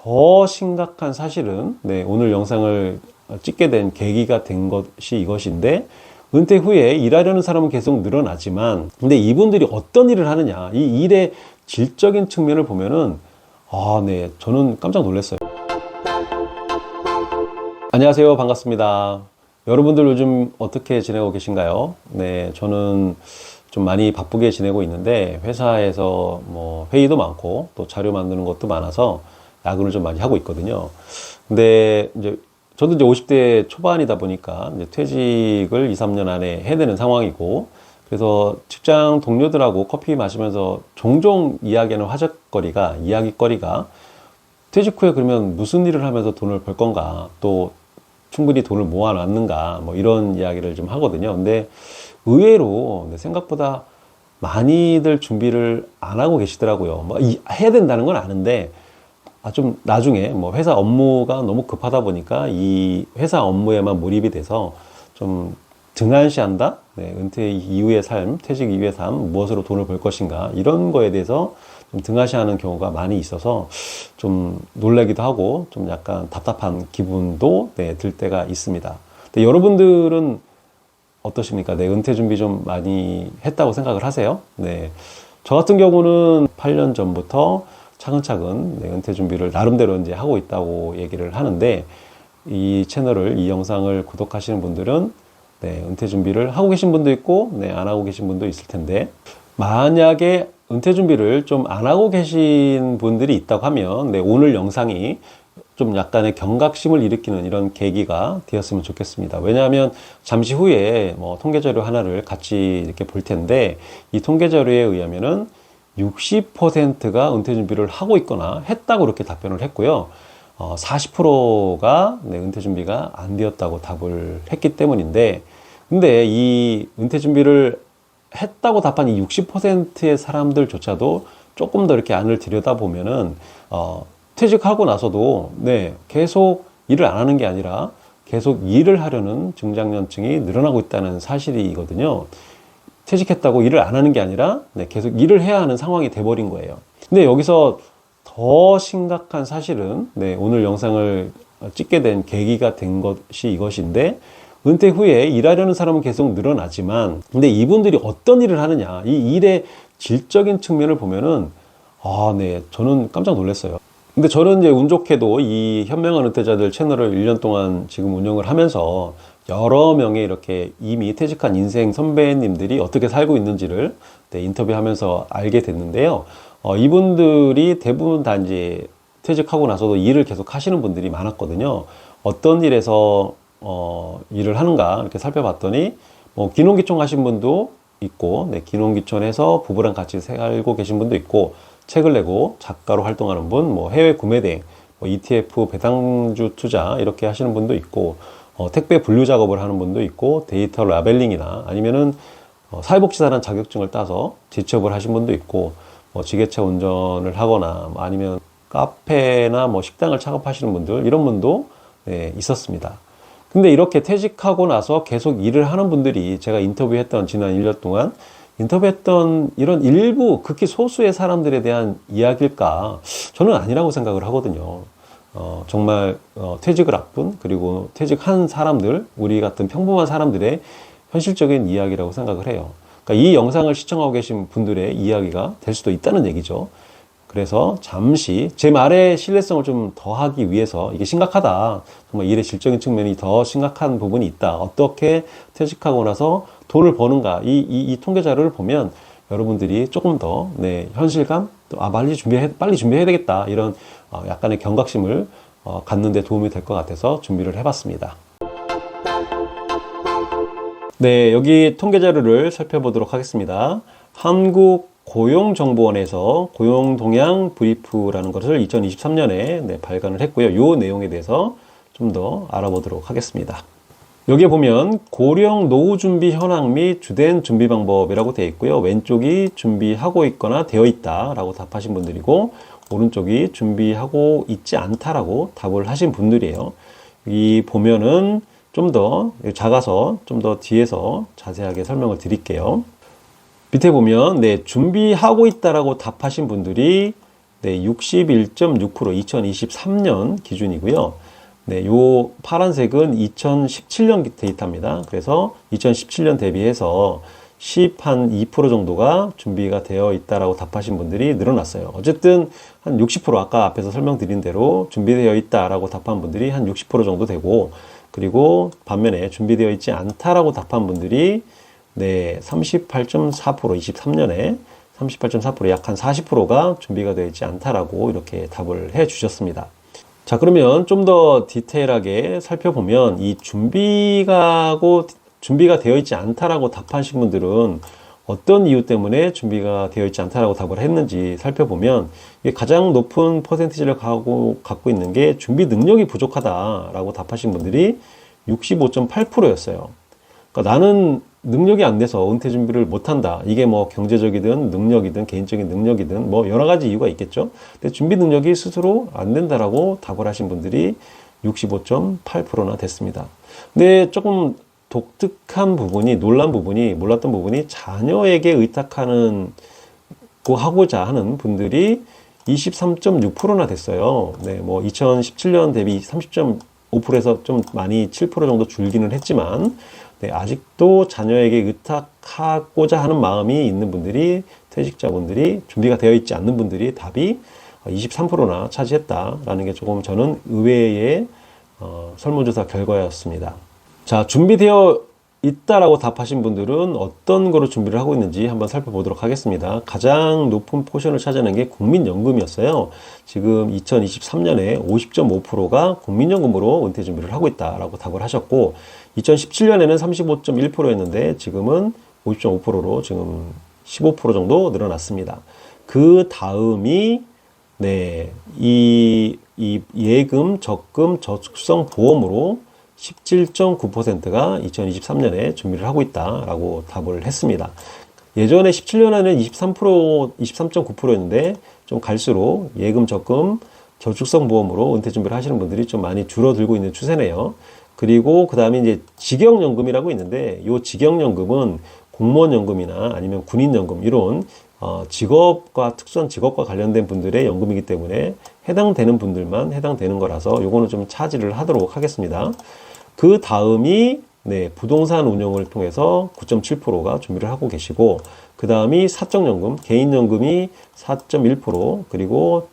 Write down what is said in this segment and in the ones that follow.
더 심각한 사실은 오늘 영상을 찍게 된 계기가 된 것이 이것인데, 은퇴 후에 일하려는 사람은 계속 늘어나지만 근데 이분들이 어떤 일을 하느냐, 이 일의 질적인 측면을 보면은 저는 깜짝 놀랐어요. 안녕하세요. 반갑습니다. 여러분들 요즘 어떻게 지내고 계신가요? 저는 좀 많이 바쁘게 지내고 있는데, 회사에서 뭐 회의도 많고 또 자료 만드는 것도 많아서 야근을 좀 많이 하고 있거든요. 근데 저도 이제 50대 초반이다 보니까 이제 퇴직을 2, 3년 안에 해야 되는 상황이고, 그래서 직장 동료들하고 커피 마시면서 종종 이야기하는 이야기거리가 퇴직 후에 그러면 무슨 일을 하면서 돈을 벌 건가, 또 충분히 돈을 모아놨는가, 뭐 이런 이야기를 좀 하거든요. 근데 의외로 생각보다 많이들 준비를 안 하고 계시더라고요. 뭐 해야 된다는 건 아는데, 좀 나중에 뭐 회사 업무가 너무 급하다 보니까 이 회사 업무에만 몰입이 돼서 좀 등한시한다? 은퇴 이후의 삶, 퇴직 이후의 삶, 무엇으로 돈을 벌 것인가, 이런 거에 대해서 좀 등한시하는 경우가 많이 있어서 좀 놀라기도 하고 좀 약간 답답한 기분도 들 때가 있습니다. 근데 여러분들은 어떠십니까? 은퇴 준비 좀 많이 했다고 생각을 하세요? 저 같은 경우는 8년 전부터 차근차근 은퇴 준비를 나름대로 이제 하고 있다고 얘기를 하는데, 이 영상을 구독하시는 분들은 은퇴 준비를 하고 계신 분도 있고 안 하고 계신 분도 있을 텐데, 만약에 은퇴 준비를 좀 안 하고 계신 분들이 있다고 하면 오늘 영상이 좀 약간의 경각심을 일으키는 이런 계기가 되었으면 좋겠습니다. 왜냐하면 잠시 후에 뭐 통계 자료 하나를 같이 이렇게 볼 텐데, 이 통계 자료에 의하면은 60%가 은퇴 준비를 하고 있거나 했다고 그렇게 답변을 했고요. 40%가 은퇴 준비가 안 되었다고 답을 했기 때문인데, 근데 이 은퇴 준비를 했다고 답한 이 60%의 사람들조차도 조금 더 이렇게 안을 들여다보면은 퇴직하고 나서도 계속 일을 안 하는 게 아니라 계속 일을 하려는 중장년층이 늘어나고 있다는 사실이거든요. 퇴직했다고 일을 안 하는 게 아니라 계속 일을 해야 하는 상황이 돼버린 거예요. 근데 여기서 더 심각한 사실은 오늘 영상을 찍게 된 계기가 된 것이 이것인데, 은퇴 후에 일하려는 사람은 계속 늘어나지만 근데 이분들이 어떤 일을 하느냐, 이 일의 질적인 측면을 보면은 저는 깜짝 놀랐어요. 근데 저는 이제 운 좋게도 이 현명한 은퇴자들 채널을 1년 동안 지금 운영을 하면서 여러 명의 이렇게 이미 퇴직한 인생 선배님들이 어떻게 살고 있는지를 인터뷰하면서 알게 됐는데요. 이분들이 대부분 다 이제 퇴직하고 나서도 일을 계속 하시는 분들이 많았거든요. 어떤 일에서 일을 하는가 이렇게 살펴봤더니, 뭐 귀농귀촌 하신 분도 있고, 귀농귀촌에서 부부랑 같이 살고 계신 분도 있고, 책을 내고 작가로 활동하는 분, 뭐 해외 구매대행, 뭐 ETF 배당주 투자 이렇게 하시는 분도 있고, 택배 분류 작업을 하는 분도 있고, 데이터 라벨링이나 아니면은 사회복지사라는 자격증을 따서 재취업을 하신 분도 있고, 뭐 지게차 운전을 하거나 아니면 카페나 뭐 식당을 창업하시는 분들, 이런 분도 있었습니다. 근데 이렇게 퇴직하고 나서 계속 일을 하는 분들이 제가 인터뷰했던 지난 1년 동안 인터뷰했던 이런 일부 극히 소수의 사람들에 대한 이야기일까? 저는 아니라고 생각을 하거든요. 정말 퇴직을 앞둔, 그리고 퇴직한 사람들, 우리 같은 평범한 사람들의 현실적인 이야기라고 생각을 해요. 그러니까 이 영상을 시청하고 계신 분들의 이야기가 될 수도 있다는 얘기죠. 그래서 잠시 제 말의 신뢰성을 좀 더하기 위해서, 이게 심각하다, 정말 일의 질적인 측면이 더 심각한 부분이 있다, 어떻게 퇴직하고 나서 돈을 버는가, 이 통계 자료를 보면 여러분들이 조금 더 현실감, 또 빨리 준비해야 되겠다, 이런 약간의 경각심을 갖는 데 도움이 될 것 같아서 준비를 해봤습니다. 여기 통계 자료를 살펴보도록 하겠습니다. 한국고용정보원에서 고용동향 브리프라는 것을 2023년에 발간을 했고요. 이 내용에 대해서 좀 더 알아보도록 하겠습니다. 여기에 보면 고령 노후 준비 현황 및 주된 준비 방법이라고 되어 있고요. 왼쪽이 준비하고 있거나 되어 있다라고 답하신 분들이고, 오른쪽이 준비하고 있지 않다라고 답을 하신 분들이에요. 여기 보면은 좀 더 작아서 좀 더 뒤에서 자세하게 설명을 드릴게요. 밑에 보면 준비하고 있다라고 답하신 분들이 네, 61.6% 2023년 기준이고요. 네, 요 파란색은 2017년 데이터입니다. 그래서 2017년 대비해서 10한 2% 정도가 준비가 되어 있다라고 답하신 분들이 늘어났어요. 어쨌든 한 60% 아까 앞에서 설명드린 대로 준비되어 있다라고 답한 분들이 한 60% 정도 되고, 그리고 반면에 준비되어 있지 않다라고 답한 분들이 네, 38.4% 23년에 38.4% 약 한 40%가 준비가 되어 있지 않다라고 이렇게 답을 해 주셨습니다. 자, 그러면 좀 더 디테일하게 살펴보면 이 준비가 되어 있지 않다라고 답하신 분들은 어떤 이유 때문에 준비가 되어 있지 않다라고 답을 했는지 살펴보면 가장 높은 퍼센티지를 갖고 있는 게 준비 능력이 부족하다라고 답하신 분들이 65.8%였어요. 그러니까 나는 능력이 안 돼서 은퇴 준비를 못한다. 이게 뭐 경제적이든 능력이든 개인적인 능력이든 뭐 여러 가지 이유가 있겠죠. 근데 준비 능력이 스스로 안 된다라고 답을 하신 분들이 65.8%나 됐습니다. 근데 조금 독특한 부분이, 몰랐던 부분이 자녀에게 의탁하는 하고자 하는 분들이 23.6%나 됐어요. 네, 뭐 2017년 대비 30.5%에서 좀 많이 7% 정도 줄기는 했지만, 네, 아직도 자녀에게 의탁하고자 하는 마음이 있는 분들이, 퇴직자분들이, 준비가 되어 있지 않는 분들이 답이 23%나 차지했다라는 게 조금 저는 의외의 설문조사 결과였습니다. 자, 준비되어 있다라고 답하신 분들은 어떤 거로 준비를 하고 있는지 한번 살펴보도록 하겠습니다. 가장 높은 포션을 차지하는 게 국민연금이었어요. 지금 2023년에 50.5%가 국민연금으로 은퇴 준비를 하고 있다라고 답을 하셨고, 2017년에는 35.1%였는데 지금은 50.5%로 지금 15% 정도 늘어났습니다. 그 다음이 네, 이 예금, 적금, 저축성 보험으로 17.9%가 2023년에 준비를 하고 있다라고 답을 했습니다. 예전에 17년에는 23.9%였는데 좀 갈수록 예금, 적금, 저축성 보험으로 은퇴 준비를 하시는 분들이 좀 많이 줄어들고 있는 추세네요. 그리고 그 다음에 이제 직영연금이라고 있는데, 이 직영연금은 공무원연금이나 아니면 군인연금 이런 특수한 직업과 관련된 분들의 연금이기 때문에 해당되는 분들만 해당되는 거라서 요거는 좀 차지를 하도록 하겠습니다. 그 다음이 네, 부동산 운용을 통해서 9.7%가 준비를 하고 계시고, 그 다음이 사적연금, 개인연금이 4.1%, 그리고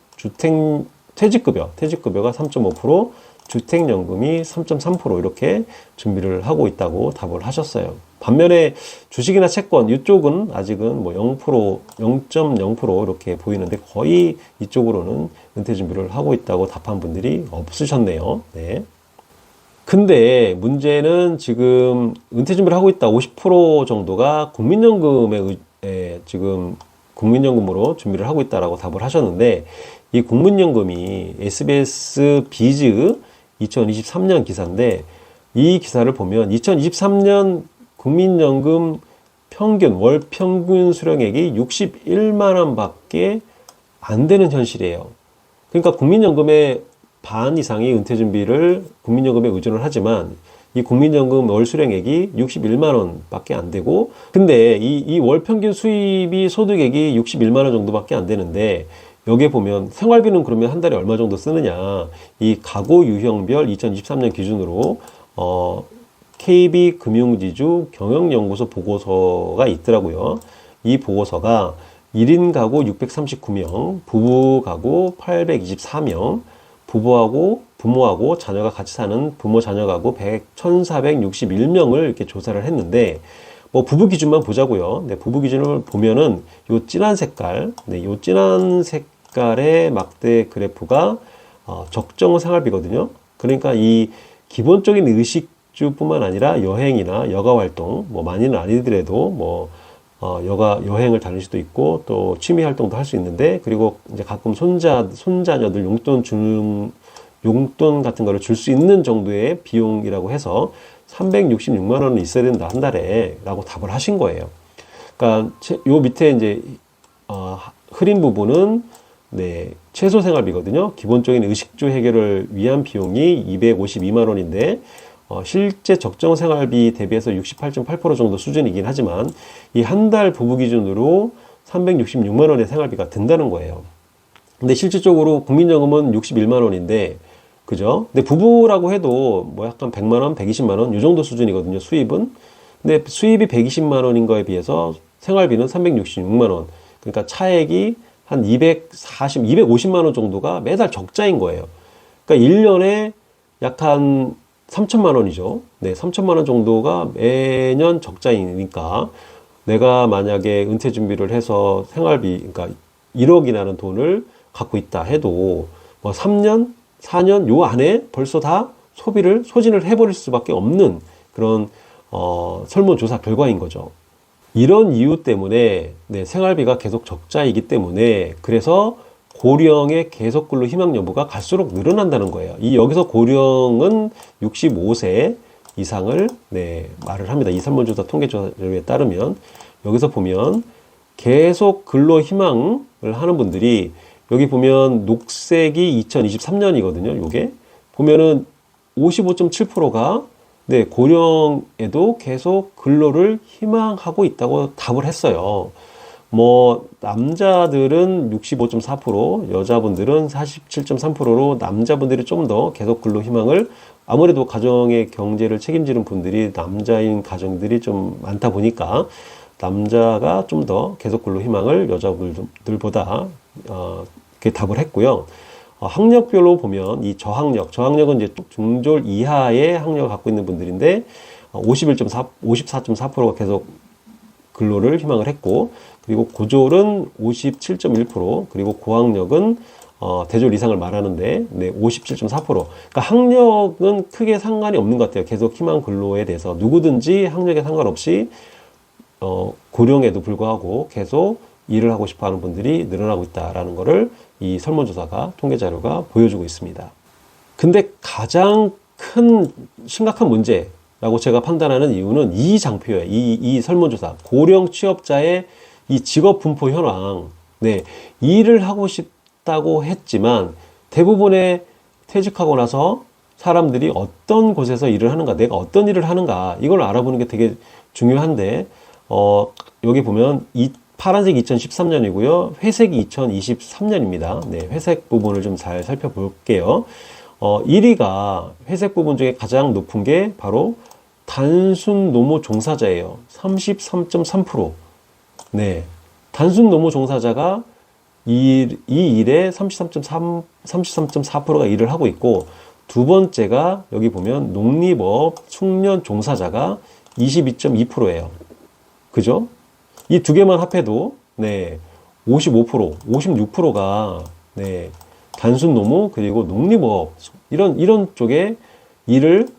퇴직급여가 3.5%, 주택연금이 3.3% 이렇게 준비를 하고 있다고 답을 하셨어요. 반면에 주식이나 채권 이쪽은 아직은 뭐 0% 이렇게 보이는데, 거의 이쪽으로는 은퇴 준비를 하고 있다고 답한 분들이 없으셨네요. 네. 근데 문제는 지금 은퇴 준비를 하고 있다 50% 정도가 지금 국민연금으로 준비를 하고 있다라고 답을 하셨는데, 이 국민연금이 SBS 비즈 2023년 기사인데, 이 기사를 보면 2023년 국민연금 월 평균 수령액이 61만 원밖에 안 되는 현실이에요. 그러니까 국민연금의 반 이상이 은퇴 준비를 국민연금에 의존을 하지만, 이 국민연금 월 수령액이 61만 원밖에 안 되고, 근데 이 월 평균 수입이 소득액이 61만 원 정도밖에 안 되는데, 여기에 보면 생활비는 그러면 한 달에 얼마 정도 쓰느냐, 이 가구 유형별 2023년 기준으로 KB금융지주 경영연구소 보고서가 있더라고요. 이 보고서가 1인 가구 639명, 부부 가구 824명, 부모하고 자녀가 같이 사는 부모 자녀 가구 1,461명을 이렇게 조사를 했는데, 뭐 부부 기준만 보자고요. 네, 부부 기준을 보면은 요 진한 색깔, 요 진한 색깔의 막대 그래프가 적정 생활비거든요. 그러니까 이 기본적인 의식주뿐만 아니라 여행이나 여가 활동, 뭐 많이는 아니더라도 뭐 여행을 다닐 수도 있고, 또 취미 활동도 할 수 있는데, 그리고 이제 가끔 손자녀들 용돈 같은 거를 줄 수 있는 정도의 비용이라고 해서 366만 원은 있어야 된다, 한 달에, 라고 답을 하신 거예요. 그러니까 요 밑에 이제 흐린 부분은 네, 최소 생활비거든요. 기본적인 의식주 해결을 위한 비용이 252만 원인데, 실제 적정 생활비 대비해서 68.8% 정도 수준이긴 하지만, 이 한 달 부부 기준으로 366만 원의 생활비가 든다는 거예요. 근데 실질적으로 국민연금은 61만 원인데, 그죠? 근데 부부라고 해도 뭐 약간 100만 원, 120만 원, 이 정도 수준이거든요, 수입은. 근데 수입이 120만 원인 거에 비해서 생활비는 366만 원. 그러니까 차액이 한 250만 원 정도가 매달 적자인 거예요. 그러니까 1년에 약 한 3천만 원이죠. 네, 3천만 원 정도가 매년 적자이니까 내가 만약에 은퇴 준비를 해서 생활비, 그러니까 1억이라는 돈을 갖고 있다 해도 뭐 3년, 4년 요 안에 벌써 다 소진을 해버릴 수밖에 없는 그런 설문조사 결과인 거죠. 이런 이유 때문에 네, 생활비가 계속 적자이기 때문에 그래서 고령의 계속 근로 희망 여부가 갈수록 늘어난다는 거예요. 여기서 고령은 65세 이상을 네, 말을 합니다. 이 설문조사 통계자료에 따르면 여기서 보면 계속 근로 희망을 하는 분들이 여기 보면 녹색이 2023년이거든요. 요게 보면은 55.7%가 네, 고령에도 계속 근로를 희망하고 있다고 답을 했어요. 뭐 남자들은 65.4%, 여자분들은 47.3%로 남자분들이 좀 더 계속 근로 희망을 아무래도 가정의 경제를 책임지는 분들이 남자인 가정들이 좀 많다 보니까 남자가 좀 더 계속 근로 희망을 여자분들보다 이렇게 답을 했고요. 학력별로 보면 이 저학력은 이제 중졸 이하의 학력을 갖고 있는 분들인데 54.4%가 계속 근로를 희망을 했고, 그리고 고졸은 57.1%, 그리고 고학력은 대졸 이상을 말하는데 네, 57.4%. 그러니까 학력은 크게 상관이 없는 것 같아요. 계속 희망 근로에 대해서 누구든지 학력에 상관없이 고령에도 불구하고 계속 일을 하고 싶어 하는 분들이 늘어나고 있다라는 것을 이 설문조사가 통계 자료가 보여주고 있습니다. 근데 가장 큰 심각한 문제라고 제가 판단하는 이유는 이 장표예요. 이 설문조사. 고령 취업자의 이 직업 분포 현황. 네. 일을 하고 싶다고 했지만 대부분의 퇴직하고 나서 사람들이 어떤 곳에서 일을 하는가, 내가 어떤 일을 하는가, 이걸 알아보는 게 되게 중요한데, 여기 보면 파란색이 2013년이고요. 회색이 2023년입니다. 네, 회색 부분을 좀 잘 살펴볼게요. 1위가 회색 부분 중에 가장 높은 게 바로 단순 노무 종사자예요. 33.3%. 네. 단순 노무 종사자가 이 일에 33.4%가 일을 하고 있고, 두 번째가 여기 보면 농립업 숙련 종사자가 22.2%예요. 그죠? 이 두 개만 합해도 네, 55%, 56%가 네, 단순 노무 그리고 농립업 이런 쪽에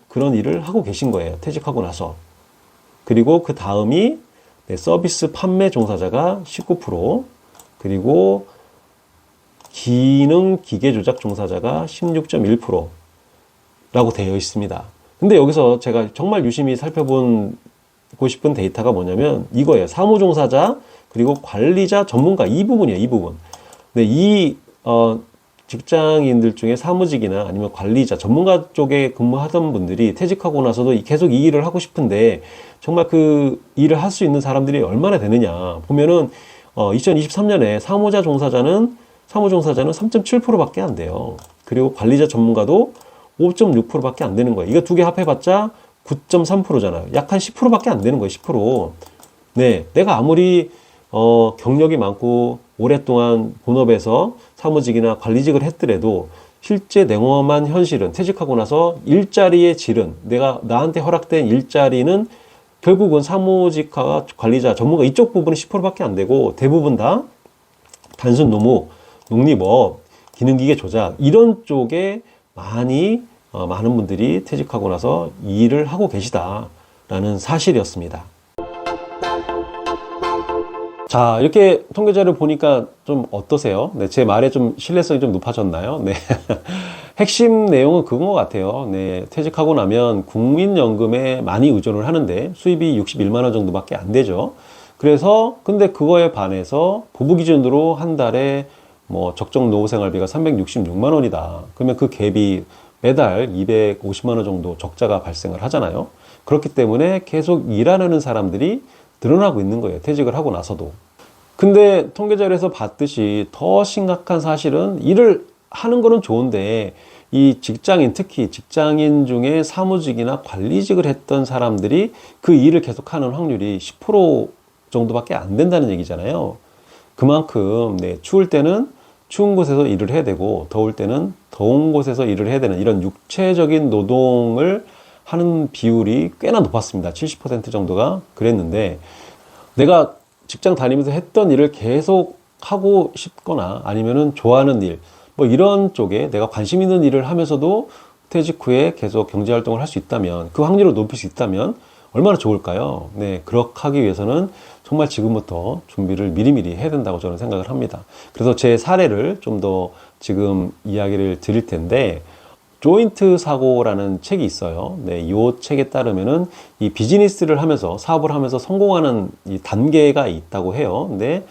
그런 일을 하고 계신 거예요. 퇴직하고 나서. 그리고 그 다음이 네, 서비스 판매 종사자가 19%, 그리고 기능 기계 조작 종사자가 16.1%라고 되어 있습니다. 근데 여기서 제가 정말 유심히 살펴보고 싶은 데이터가 뭐냐면 이거예요. 사무종사자 그리고 관리자 전문가 이 부분이에요. 이 부분. 네, 직장인들 중에 사무직이나 아니면 관리자 전문가 쪽에 근무하던 분들이 퇴직하고 나서도 계속 이 일을 하고 싶은데 정말 그 일을 할 수 있는 사람들이 얼마나 되느냐 보면은 2023년에 사무종사자는 3.7%밖에 안 돼요. 그리고 관리자 전문가도 5.6%밖에 안 되는 거예요. 이거 두 개 합해봤자 9.3%잖아요. 약 한 10%밖에 안 되는 거예요. 10%. 네, 내가 아무리 경력이 많고 오랫동안 본업에서 사무직이나 관리직을 했더라도 실제 냉엄한 현실은 퇴직하고 나서 일자리의 질은 나한테 허락된 일자리는 결국은 사무직과 관리자, 전문가 이쪽 부분은 10%밖에 안 되고 대부분 다 단순 노무, 농립업, 기능기계 조작 이런 쪽에 많은 분들이 퇴직하고 나서 일을 하고 계시다라는 사실이었습니다. 자, 이렇게 통계자를 보니까 좀 어떠세요? 네, 제 말에 좀 신뢰성이 좀 높아졌나요? 네. 핵심 내용은 그건 것 같아요. 네, 퇴직하고 나면 국민연금에 많이 의존을 하는데 수입이 61만 원 정도밖에 안 되죠. 그래서 근데 그거에 반해서 부부 기준으로 한 달에 뭐 적정 노후 생활비가 366만 원이다. 그러면 그 갭이 매달 250만 원 정도 적자가 발생을 하잖아요. 그렇기 때문에 계속 일하는 사람들이 늘어나고 있는 거예요. 퇴직을 하고 나서도. 근데 통계 자료에서 봤듯이 더 심각한 사실은 일을 하는 거는 좋은데 이 직장인, 특히 직장인 중에 사무직이나 관리직을 했던 사람들이 그 일을 계속하는 확률이 10% 정도밖에 안 된다는 얘기잖아요. 그만큼 추울 때는 추운 곳에서 일을 해야 되고 더울 때는 더운 곳에서 일을 해야 되는 이런 육체적인 노동을 하는 비율이 꽤나 높았습니다. 70% 정도가 그랬는데 내가 직장 다니면서 했던 일을 계속 하고 싶거나 아니면은 좋아하는 일, 뭐 이런 쪽에 내가 관심 있는 일을 하면서도 퇴직 후에 계속 경제활동을 할 수 있다면, 그 확률을 높일 수 있다면 얼마나 좋을까요? 네, 그렇게 하기 위해서는 정말 지금부터 준비를 미리미리 해야 된다고 저는 생각을 합니다. 그래서 제 사례를 좀 더 지금 이야기를 드릴 텐데, 조인트 사고라는 책이 있어요. 네, 이 책에 따르면은 이 비즈니스를 하면서 사업을 하면서 성공하는 이 단계가 있다고 해요. 근데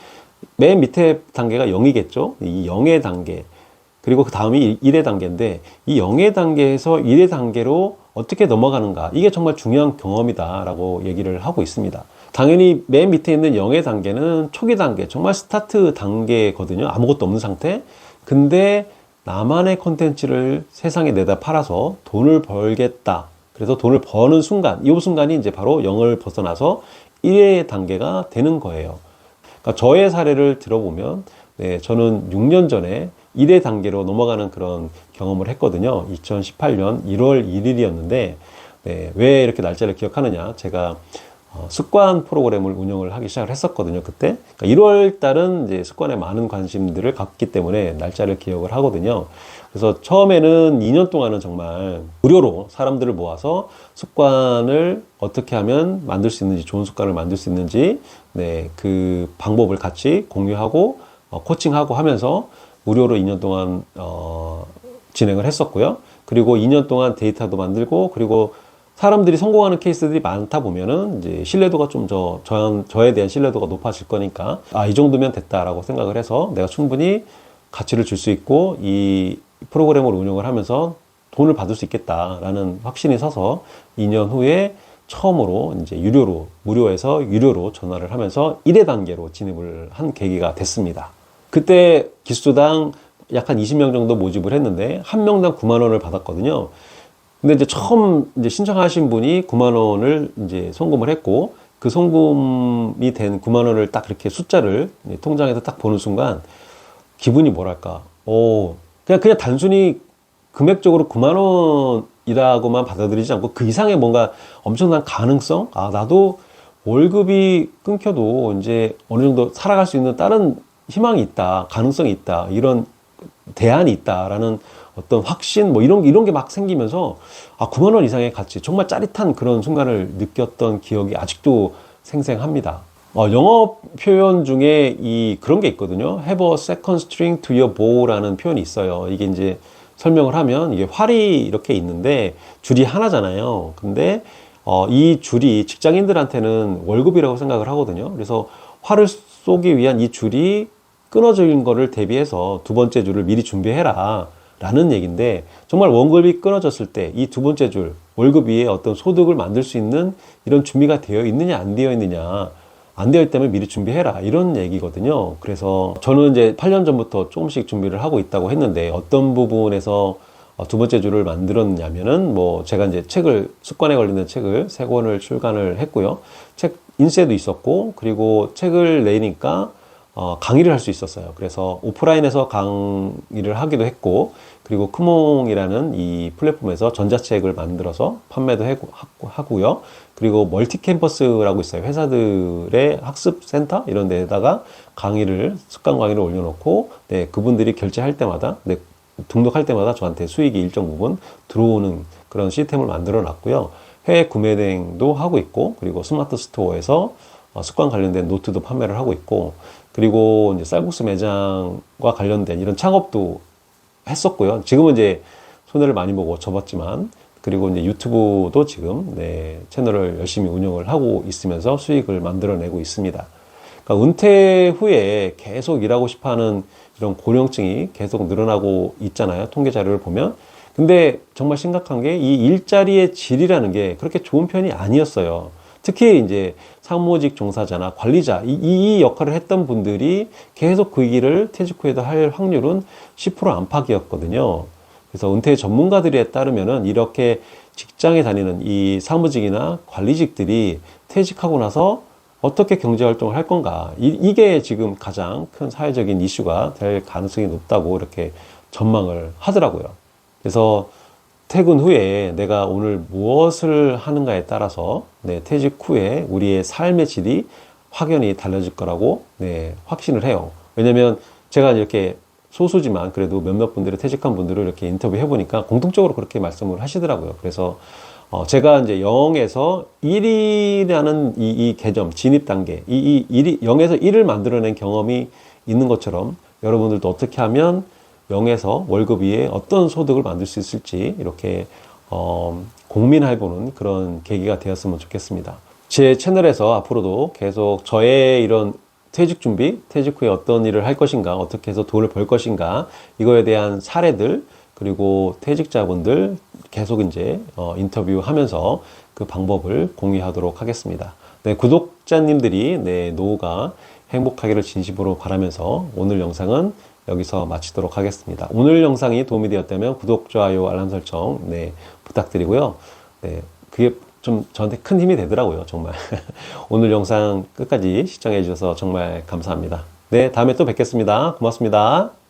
맨 밑에 단계가 0이겠죠. 이 0의 단계. 그리고 그 다음이 1의 단계인데 이 0의 단계에서 1의 단계로 어떻게 넘어가는가. 이게 정말 중요한 경험이다라고 얘기를 하고 있습니다. 당연히 맨 밑에 있는 0의 단계는 초기 단계, 정말 스타트 단계거든요. 아무것도 없는 상태. 근데 나만의 콘텐츠를 세상에 내다 팔아서 돈을 벌겠다. 그래서 돈을 버는 순간, 이 순간이 이제 바로 0을 벗어나서 1의 단계가 되는 거예요. 그러니까 저의 사례를 들어보면, 네, 저는 6년 전에 1의 단계로 넘어가는 그런 경험을 했거든요. 2018년 1월 1일이었는데, 네, 왜 이렇게 날짜를 기억하느냐. 제가 습관 프로그램을 운영을 하기 시작을 했었거든요, 그때. 그러니까 1월 달은 이제 습관에 많은 관심들을 갖기 때문에 날짜를 기억을 하거든요. 그래서 처음에는 2년 동안은 정말 무료로 사람들을 모아서 습관을 어떻게 하면 만들 수 있는지, 좋은 습관을 만들 수 있는지, 네, 그 방법을 같이 공유하고, 코칭하고 하면서 무료로 2년 동안, 진행을 했었고요. 그리고 2년 동안 데이터도 만들고, 그리고 사람들이 성공하는 케이스들이 많다 보면은 이제 신뢰도가 좀 저에 대한 신뢰도가 높아질 거니까, 이 정도면 됐다라고 생각을 해서 내가 충분히 가치를 줄 수 있고 이 프로그램을 운영을 하면서 돈을 받을 수 있겠다라는 확신이 서서 2년 후에 처음으로 이제 무료에서 유료로 전환을 하면서 1회 단계로 진입을 한 계기가 됐습니다. 그때 기수당 약 한 20명 정도 모집을 했는데 한 명당 9만 원을 받았거든요. 근데 이제 처음 이제 신청하신 분이 9만 원을 이제 송금을 했고, 그 송금이 된 9만 원을 딱 이렇게 숫자를 통장에서 딱 보는 순간 기분이 뭐랄까, 그냥 단순히 금액적으로 9만 원이라고만 받아들이지 않고 그 이상의 뭔가 엄청난 가능성? 나도 월급이 끊겨도 이제 어느 정도 살아갈 수 있는 다른 희망이 있다, 가능성이 있다, 이런 대안이 있다라는 어떤 확신, 뭐 이런 게 막 생기면서 9만 원 이상의 가치, 정말 짜릿한 그런 순간을 느꼈던 기억이 아직도 생생합니다. 영어 표현 중에 그런 게 있거든요. Have a second string to your bow라는 표현이 있어요. 이게 이제 설명을 하면 이게 활이 이렇게 있는데 줄이 하나잖아요. 근데 이 줄이 직장인들한테는 월급이라고 생각을 하거든요. 그래서 활을 쏘기 위한 이 줄이 끊어진 거를 대비해서 두 번째 줄을 미리 준비해라 라는 얘기인데, 정말 월급이 끊어졌을 때 이 두 번째 줄, 월급 위에 어떤 소득을 만들 수 있는 이런 준비가 되어 있느냐 안 되어 있느냐, 안 되어 있다면 미리 준비해라, 이런 얘기거든요. 그래서 저는 이제 8년 전부터 조금씩 준비를 하고 있다고 했는데, 어떤 부분에서 두 번째 줄을 만들었냐면은, 뭐 제가 이제 습관에 관련된 책을 3권을 출간을 했고요. 책 인쇄도 있었고, 그리고 책을 내니까 강의를 할 수 있었어요. 그래서 오프라인에서 강의를 하기도 했고, 그리고 크몽이라는 이 플랫폼에서 전자책을 만들어서 판매도 하고요. 그리고 멀티 캠퍼스라고 있어요. 회사들의 학습센터 이런 데다가 습관 강의를 올려놓고, 네, 그분들이 결제할 때마다, 네, 등록할 때마다 저한테 수익이 일정 부분 들어오는 그런 시스템을 만들어 놨고요. 해외 구매 대행도 하고 있고, 그리고 스마트 스토어에서 습관 관련된 노트도 판매를 하고 있고, 그리고 이제 쌀국수 매장과 관련된 이런 창업도 했었고요. 지금은 이제 손해를 많이 보고 접었지만, 그리고 이제 유튜브도 지금 채널을 열심히 운영을 하고 있으면서 수익을 만들어내고 있습니다. 그러니까 은퇴 후에 계속 일하고 싶어하는 이런 고령층이 계속 늘어나고 있잖아요. 통계 자료를 보면. 근데 정말 심각한 게 이 일자리의 질이라는 게 그렇게 좋은 편이 아니었어요. 특히 이제 사무직 종사자나 관리자, 이 역할을 했던 분들이 계속 그 일을 퇴직 후에도 할 확률은 10% 안팎이었거든요. 그래서 은퇴 전문가들에 따르면은 이렇게 직장에 다니는 이 사무직이나 관리직들이 퇴직하고 나서 어떻게 경제활동을 할 건가. 이게 지금 가장 큰 사회적인 이슈가 될 가능성이 높다고 이렇게 전망을 하더라고요. 그래서 퇴근 후에 내가 오늘 무엇을 하는가에 따라서 퇴직 후에 우리의 삶의 질이 확연히 달라질 거라고 확신을 해요. 왜냐면 제가 이렇게 소수지만 그래도 몇몇 분들이 퇴직한 분들을 이렇게 인터뷰 해보니까 공통적으로 그렇게 말씀을 하시더라고요. 그래서 제가 이제 0에서 1이라는 이 개념, 진입 단계, 이 0에서 1을 만들어낸 경험이 있는 것처럼 여러분들도 어떻게 하면 0에서 월급 위에 어떤 소득을 만들 수 있을지 이렇게 고민해보는 그런 계기가 되었으면 좋겠습니다. 제 채널에서 앞으로도 계속 저의 이런 퇴직 준비, 퇴직 후에 어떤 일을 할 것인가, 어떻게 해서 돈을 벌 것인가, 이거에 대한 사례들, 그리고 퇴직자분들 계속 이제 인터뷰하면서 그 방법을 공유하도록 하겠습니다. 네, 구독자님들이 노후가 행복하기를 진심으로 바라면서 오늘 영상은 여기서 마치도록 하겠습니다. 오늘 영상이 도움이 되었다면 구독, 좋아요, 알람 설정 부탁드리고요. 그게 좀 저한테 큰 힘이 되더라고요, 정말. 오늘 영상 끝까지 시청해 주셔서 정말 감사합니다. 네, 다음에 또 뵙겠습니다. 고맙습니다.